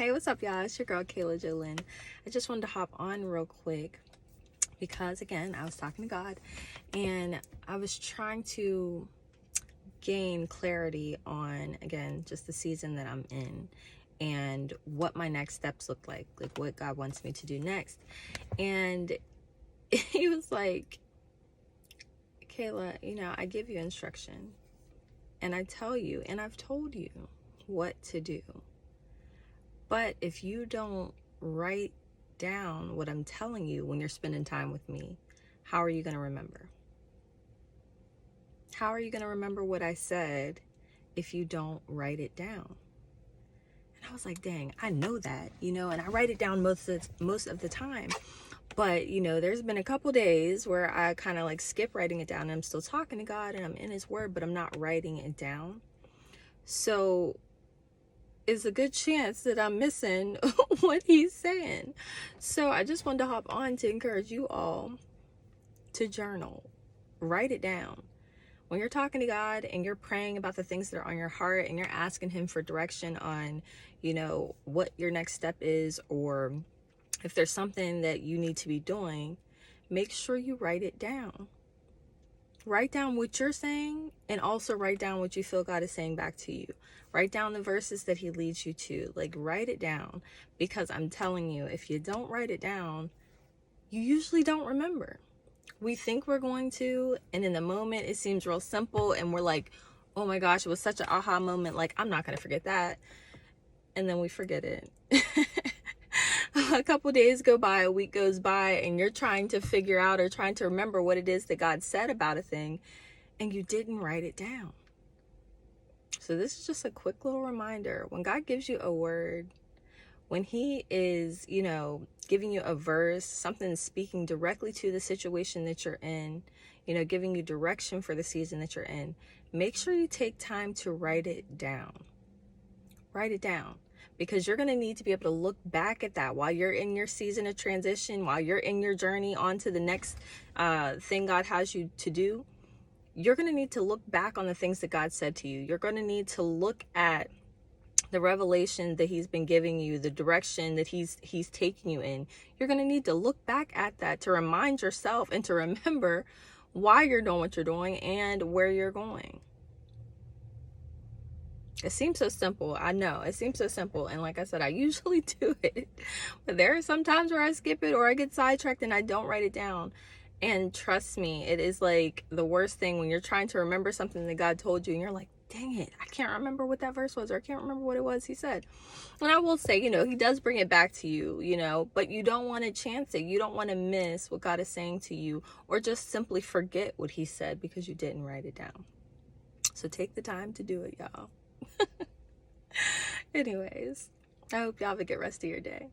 Hey, what's up, y'all? It's your girl, KaylaJT. I just wanted to hop on real quick because, again, I was talking to God and I was trying to gain clarity on, again, just the season that I'm in and what my next steps look like what God wants me to do next. And he was like, Kayla, I give you instruction and I tell you, and I've told you what to do. But if you don't write down what I'm telling you when you're spending time with me, how are you going to remember? How are you going to remember what I said if you don't write it down? And I was like, dang, I know that, and I write it down most of the time. But, there's been a couple days where I kind of like skip writing it down and I'm still talking to God and I'm in his word, but I'm not writing it down. So is a good chance that I'm missing what he's saying. So I just wanted to hop on to encourage you all to journal, write it down. When you're talking to God and you're praying about the things that are on your heart and you're asking him for direction on, what your next step is, or if there's something that you need to be doing, make sure you write it down. Write down what you're saying and also write down what you feel God is saying back to you. Write down the verses that he leads you to. Write it down, because I'm telling you, if you don't write it down, you usually don't remember. We think we're going to, and in the moment it seems real simple and we're like, oh my gosh, it was such an aha moment. I'm not going to forget that. And then we forget it. A couple days go by, a week goes by, and you're trying to figure out or trying to remember what it is that God said about a thing, and you didn't write it down. So this is just a quick little reminder. When God gives you a word, when he is, giving you a verse, something speaking directly to the situation that you're in, giving you direction for the season that you're in, make sure you take time to write it down. Write it down. Because you're going to need to be able to look back at that while you're in your season of transition, while you're in your journey on to the next thing God has you to do. You're going to need to look back on the things that God said to you. You're going to need to look at the revelation that he's been giving you, the direction that he's taking you in. You're going to need to look back at that to remind yourself and to remember why you're doing what you're doing and where you're going. It seems so simple. I know it seems so simple. And like I said, I usually do it, but there are some times where I skip it or I get sidetracked and I don't write it down. And trust me, it is like the worst thing when you're trying to remember something that God told you and you're like, dang it, I can't remember what that verse was, or I can't remember what it was he said. And I will say, he does bring it back to you, but you don't want to chance it. You don't want to miss what God is saying to you, or just simply forget what he said because you didn't write it down. So take the time to do it, y'all. Anyways, I hope y'all have a good rest of your day.